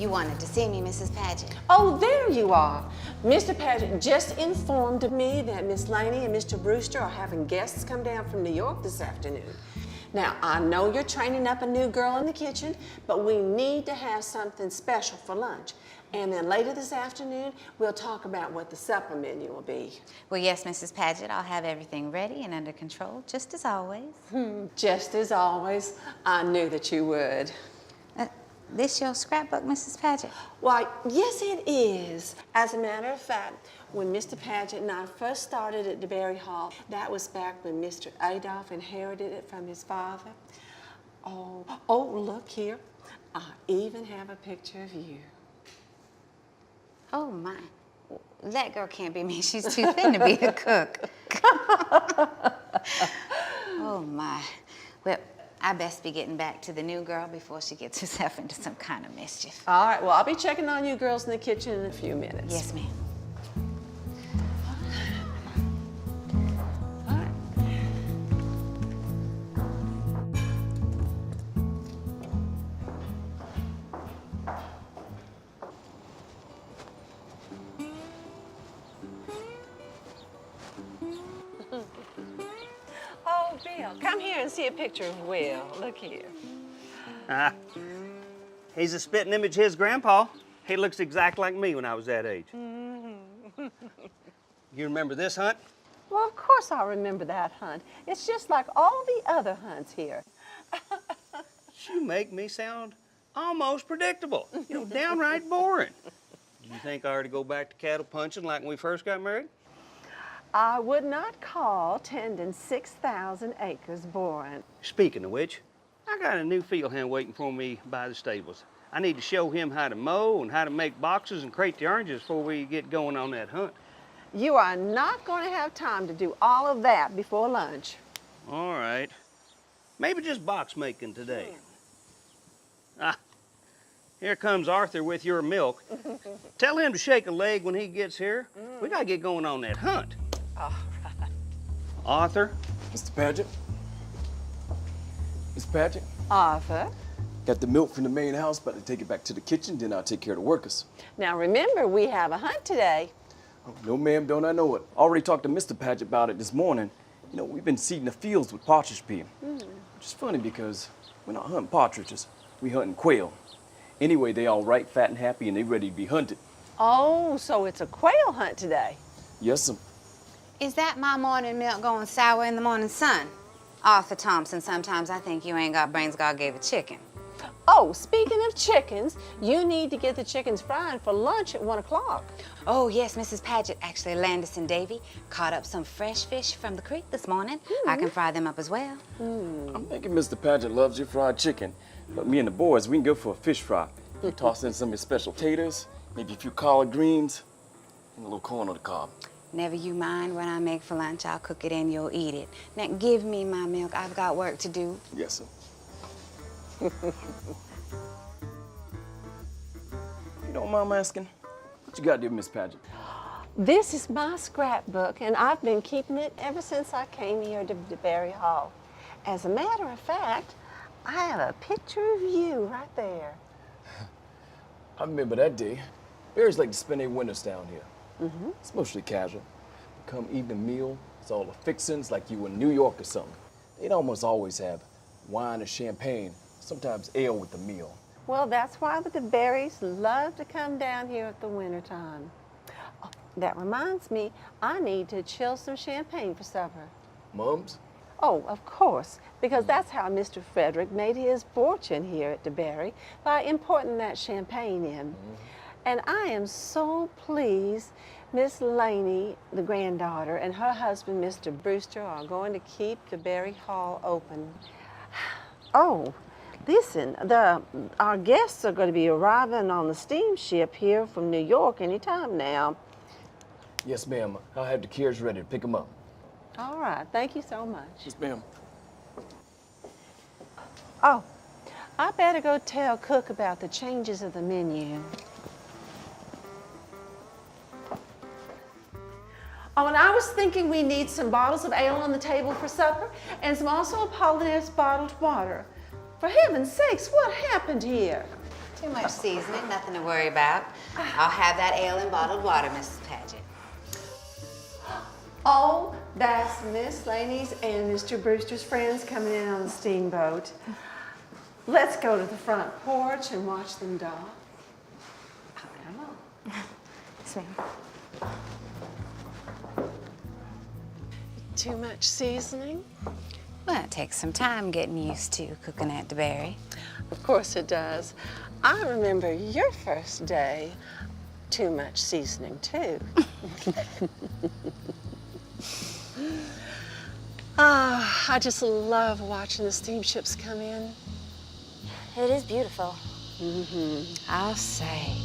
You wanted to see me, Mrs. Padgett. Oh, there you are. Mr. Padgett just informed me that Miss Laney and Mr. Brewster are having guests come down from New York this afternoon. Now, I know you're training up a new girl in the kitchen, but we need to have something special for lunch. And then later this afternoon, we'll talk about what the supper menu will be. Well, yes, Mrs. Padgett, I'll have everything ready and under control, just as always. Just as always. I knew that you would. This your scrapbook, Mrs. Padgett? Why, yes, it is. As a matter of fact, when Mr. Padgett and I first started at DeBary Hall, that was back when Mr. Adolph inherited it from his father. Oh, look here. I even have a picture of you. Oh, my. That girl can't be me. She's too thin to be a cook. Oh, my. Well, I best be getting back to the new girl before she gets herself into some kind of mischief. All right, well, I'll be checking on you girls in the kitchen in a few minutes. Yes, ma'am. Oh, Bill, come here and see a picture of Will. Look here. He's a spitting image of his grandpa. He looks exactly like me when I was that age. You remember this hunt? Well, of course I remember that hunt. It's just like all the other hunts here. You make me sound almost predictable. You know, downright boring. Do you think I ought to go back to cattle punching like when we first got married? I would not call tending 6,000 acres boring. Speaking of which, I got a new field hand waiting for me by the stables. I need to show him how to mow and how to make boxes and crate the oranges before we get going on that hunt. You are not going to have time to do all of that before lunch. All right. Maybe just box making today. Here comes Arthur with your milk. Tell him to shake a leg when he gets here. We gotta get going on that hunt. All right. Arthur? Mr. Padgett? Miss Padgett? Arthur. Got the milk from the main house, about to take it back to the kitchen, then I'll take care of the workers. Now remember, we have a hunt today. Oh, no, ma'am, don't I know it. Already talked to Mr. Padgett about it this morning. You know, we've been seeding the fields with partridge pea. Which is funny because we're not hunting partridges, we hunting quail. Anyway, they all right, fat and happy, and they ready to be hunted. Oh, so it's a quail hunt today. Yes, sir. Is that my morning milk going sour in the morning sun? Arthur Thompson, sometimes I think you ain't got brains God gave a chicken. Oh, speaking of chickens, you need to get the chickens frying for lunch at 1 o'clock. Oh, yes, Mrs. Padgett. Actually, Landis and Davy caught up some fresh fish from the creek this morning. I can fry them up as well. I'm thinking Mr. Padgett loves your fried chicken. But me and the boys, we can go for a fish fry. You toss in some of your special taters, maybe a few collard greens, and a little corn on the cob. Never you mind what I make for lunch. I'll cook it and you'll eat it. Now, give me my milk. I've got work to do. Yes, sir. You don't mind asking? What you got there, Miss Padgett? This is my scrapbook, and I've been keeping it ever since I came here to DeBary Hall. As a matter of fact, I have a picture of you right there. I remember that day. Bears like to spend their winters down here. It's mostly casual. Come evening meal, it's all the fixings like you in New York or something. They'd almost always have wine or champagne, sometimes ale with the meal. Well, that's why the DeBarys love to come down here at the wintertime. Oh, that reminds me, I need to chill some champagne for supper. Mums? Oh, of course, because that's how Mr. Frederick made his fortune here at DeBary, by importing that champagne in. And I am so pleased Miss Laney, the granddaughter, and her husband, Mr. Brewster, are going to keep DeBary Hall open. Oh, listen, our guests are going to be arriving on the steamship here from New York anytime now. Yes, ma'am. I'll have the carriage ready to pick them up. All right, thank you so much. Yes, ma'am. Oh, I better go tell Cook about the changes of the menu. Oh, and I was thinking we need some bottles of ale on the table for supper and some also Apollinaris bottled water. For heaven's sakes, what happened here? Too much seasoning, nothing to worry about. I'll have that ale in bottled water, Mrs. Padgett. Oh, that's Miss Laney's and Mr. Brewster's friends coming in on the steamboat. Let's go to the front porch and watch them dock. Come on. Yes, ma'am. Too much seasoning? Well, it takes some time getting used to cooking at DeBary. Of course it does. I remember your first day. Too much seasoning, too. I just love watching the steamships come in. It is beautiful. I'll say.